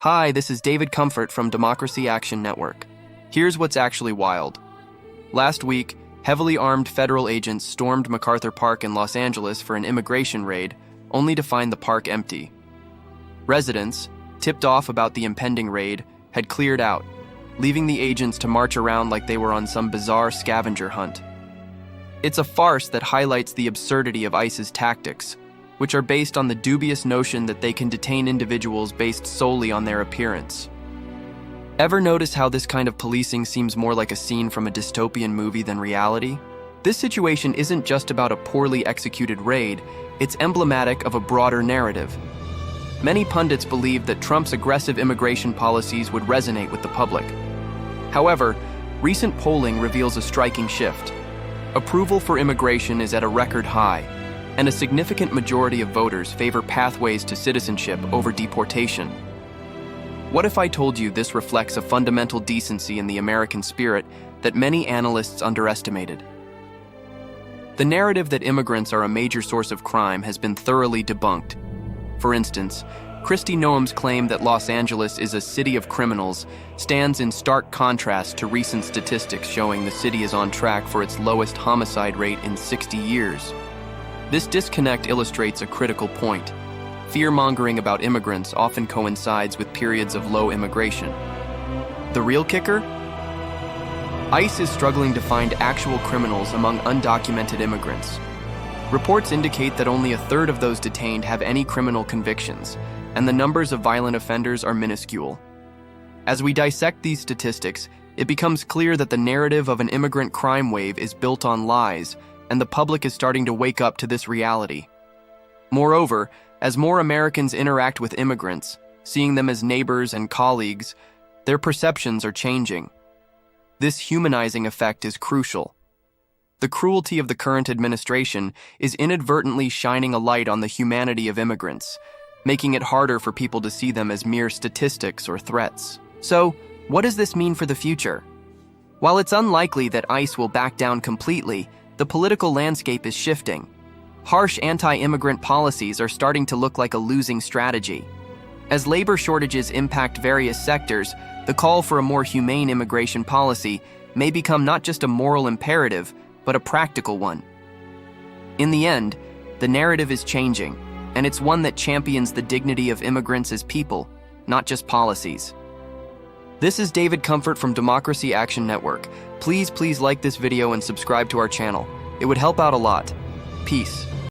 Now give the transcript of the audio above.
Hi, this is David Comfort from Democracy Action Network. Here's what's actually wild. Last week, heavily armed federal agents stormed MacArthur Park in Los Angeles for an immigration raid, only to find the park empty. Residents, tipped off about the impending raid, had cleared out, leaving the agents to march around like they were on some bizarre scavenger hunt. It's a farce that highlights the absurdity of ICE's tactics, which are based on the dubious notion that they can detain individuals based solely on their appearance. Ever notice how this kind of policing seems more like a scene from a dystopian movie than reality? This situation isn't just about a poorly executed raid, it's emblematic of a broader narrative. Many pundits believe that Trump's aggressive immigration policies would resonate with the public. However, recent polling reveals a striking shift. Approval for immigration is at a record high, and a significant majority of voters favor pathways to citizenship over deportation. What if I told you this reflects a fundamental decency in the American spirit that many analysts underestimated? The narrative that immigrants are a major source of crime has been thoroughly debunked. For instance, Kristi Noem's claim that Los Angeles is a city of criminals stands in stark contrast to recent statistics showing the city is on track for its lowest homicide rate in 60 years. This disconnect illustrates a critical point. Fear-mongering about immigrants often coincides with periods of low immigration. The real kicker? ICE is struggling to find actual criminals among undocumented immigrants. Reports indicate that only a third of those detained have any criminal convictions, and the numbers of violent offenders are minuscule. As we dissect these statistics, it becomes clear that the narrative of an immigrant crime wave is built on lies, and the public is starting to wake up to this reality. Moreover, as more Americans interact with immigrants, seeing them as neighbors and colleagues, their perceptions are changing. This humanizing effect is crucial. The cruelty of the current administration is inadvertently shining a light on the humanity of immigrants, making it harder for people to see them as mere statistics or threats. So, what does this mean for the future? While it's unlikely that ICE will back down completely, the political landscape is shifting. Harsh anti-immigrant policies are starting to look like a losing strategy. As labor shortages impact various sectors, the call for a more humane immigration policy may become not just a moral imperative, but a practical one. In the end, the narrative is changing, and it's one that champions the dignity of immigrants as people, not just policies. This is David Comfort from Democracy Action Network. Please like this video and subscribe to our channel. It would help out a lot. Peace.